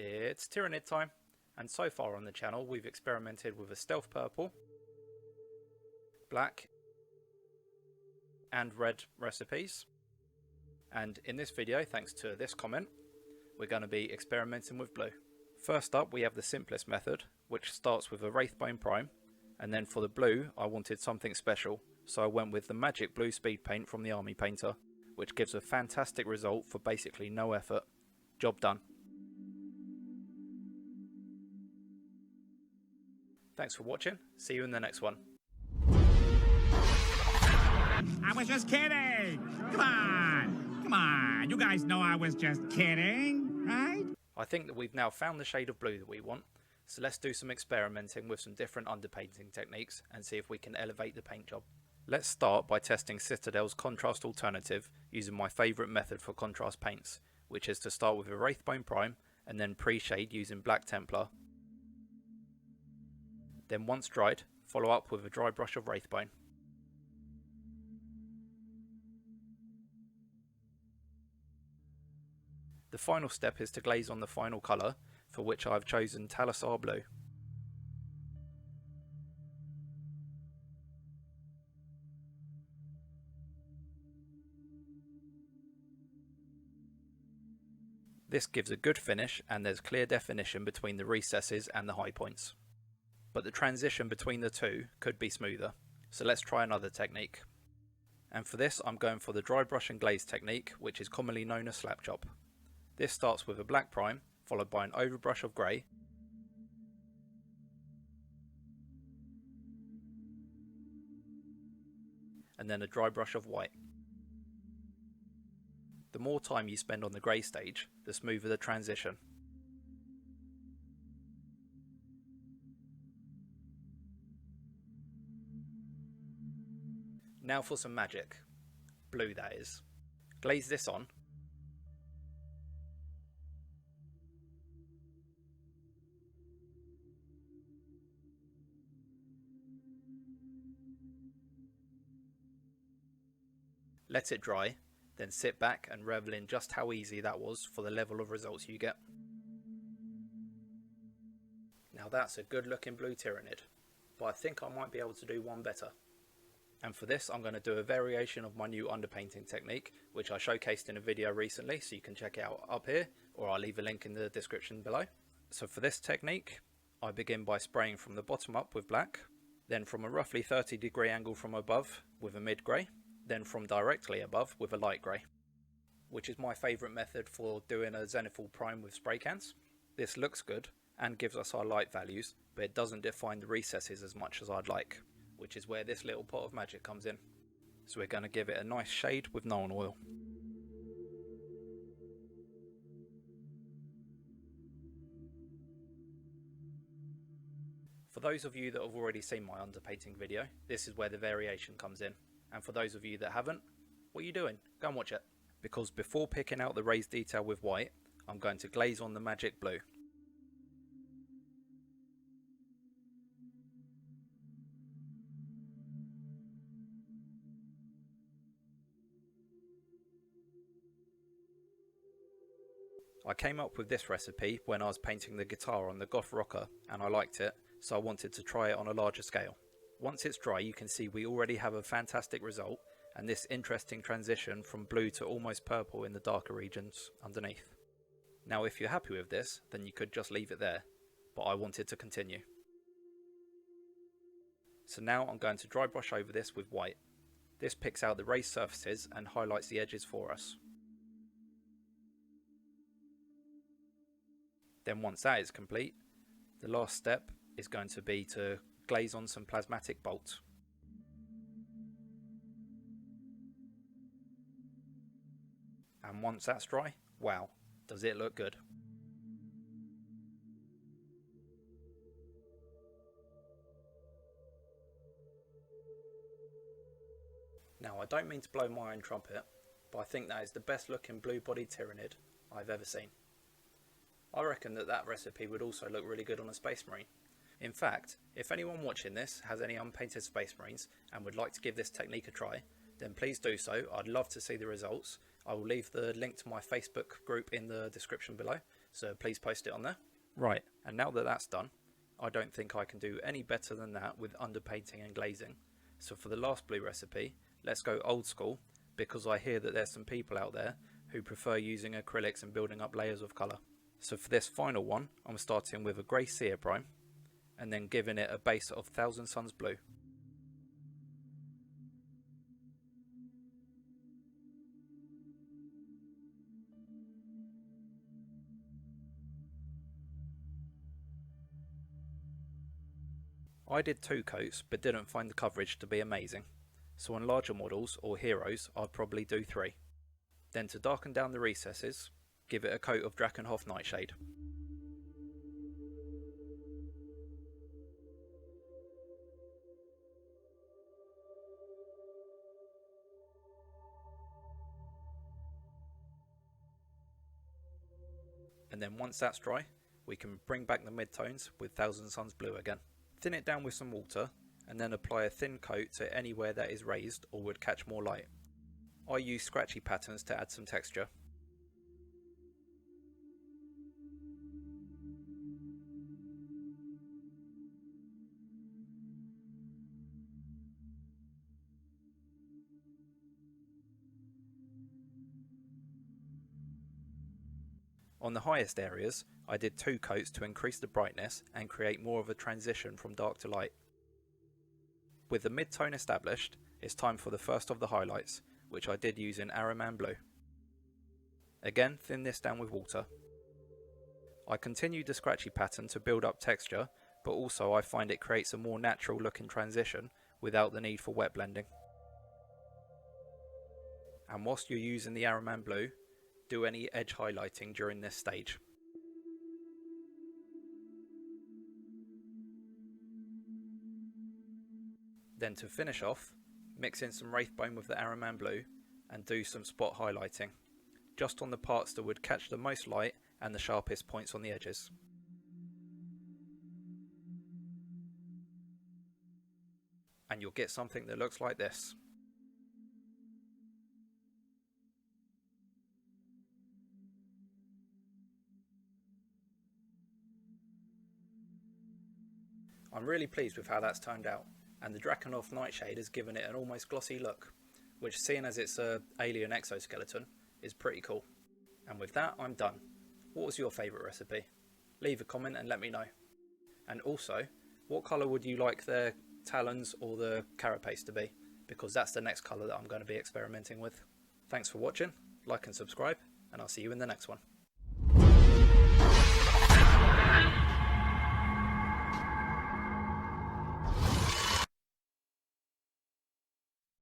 It's Tyranid time, and so far on the channel we've experimented with a stealth purple, black and red recipes, and in this video, thanks to this comment, we're going to be experimenting with blue. First up we have the simplest method, which starts with a Wraithbone Prime, and then for the blue I wanted something special, so I went with the Magic Blue Speed Paint from the Army Painter, which gives a fantastic result for basically no effort. Job done. Thanks for watching, see you in the next one. I was just kidding! Come on, you guys know I was just kidding, right? I think that we've now found the shade of blue that we want, so let's do some experimenting with some different underpainting techniques and see if we can elevate the paint job. Let's start by testing Citadel's contrast alternative using my favourite method for contrast paints, which is to start with a Wraithbone Prime and then pre-shade using Black Templar. Then once dried, follow up with a dry brush of Wraithbone. The final step is to glaze on the final colour, for which I have chosen Talisar Blue. This gives a good finish and there's clear definition between the recesses and the high points. But the transition between the two could be smoother, so let's try another technique. And for this I'm going for the dry brush and glaze technique, which is commonly known as slap chop. This starts with a black prime, followed by an overbrush of grey, and then a dry brush of white. The more time you spend on the grey stage, the smoother the transition. Now for some magic. Blue, that is. Glaze this on. Let it dry, then sit back and revel in just how easy that was for the level of results you get. Now that's a good looking blue Tyranid, but I think I might be able to do one better. And for this I'm going to do a variation of my new underpainting technique, which I showcased in a video recently, so you can check it out up here, or I'll leave a link in the description below. So for this technique, I begin by spraying from the bottom up with black, then from a roughly 30-degree angle from above with a mid-grey, then from directly above with a light grey, which is my favourite method for doing a zenithal prime with spray cans. This looks good and gives us our light values, but it doesn't define the recesses as much as I'd like, which is where this little pot of magic comes in. So we're going to give it a nice shade with Nuln Oil. For those of you that have already seen my underpainting video, this is where the variation comes in. And for those of you that haven't, what are you doing? Go and watch it. Because before picking out the raised detail with white, I'm going to glaze on the magic blue. I came up with this recipe when I was painting the guitar on the Goth Rocker and I liked it, so I wanted to try it on a larger scale. Once it's dry, you can see we already have a fantastic result and this interesting transition from blue to almost purple in the darker regions underneath. Now if you're happy with this, then you could just leave it there, but I wanted to continue. So now I'm going to dry brush over this with white. This picks out the raised surfaces and highlights the edges for us. Then once that is complete, the last step is going to be to glaze on some plasmatic bolts. And once that's dry, wow, does it look good. Now I don't mean to blow my own trumpet, but I think that is the best looking blue bodied Tyranid I've ever seen. I reckon that recipe would also look really good on a Space Marine. In fact, if anyone watching this has any unpainted Space Marines and would like to give this technique a try, then please do so. I'd love to see the results. I will leave the link to my Facebook group in the description below, so please post it on there. Right, and now that that's done, I don't think I can do any better than that with underpainting and glazing. So for the last blue recipe, let's go old school, because I hear that there's some people out there who prefer using acrylics and building up layers of colour. So for this final one, I'm starting with a grey sear prime, and then giving it a base of Thousand Suns blue. I did 2 coats but didn't find the coverage to be amazing, so on larger models or heroes I'd probably do 3. Then to darken down the recesses, give it a coat of Drakenhof Nightshade. And then once that's dry, we can bring back the midtones with Thousand Suns blue again. Thin it down with some water, and then apply a thin coat to anywhere that is raised or would catch more light. I use scratchy patterns to add some texture. On the highest areas, I did 2 coats to increase the brightness and create more of a transition from dark to light. With the mid-tone established, it's time for the first of the highlights, which I did use in Araman Blue. Again, thin this down with water. I continued the scratchy pattern to build up texture, but also I find it creates a more natural looking transition without the need for wet blending. And whilst you're using the Araman Blue, do any edge highlighting during this stage. Then to finish off, mix in some Wraithbone with the Araman Blue and do some spot highlighting, just on the parts that would catch the most light and the sharpest points on the edges. And you'll get something that looks like this. I'm really pleased with how that's turned out, and the Drakenhof Nightshade has given it an almost glossy look, which, seeing as it's an alien exoskeleton, is pretty cool. And with that, I'm done. What was your favourite recipe? Leave a comment and let me know. And also, what colour would you like their talons or the carapace to be? Because that's the next colour that I'm going to be experimenting with. Thanks for watching, like and subscribe, and I'll see you in the next one.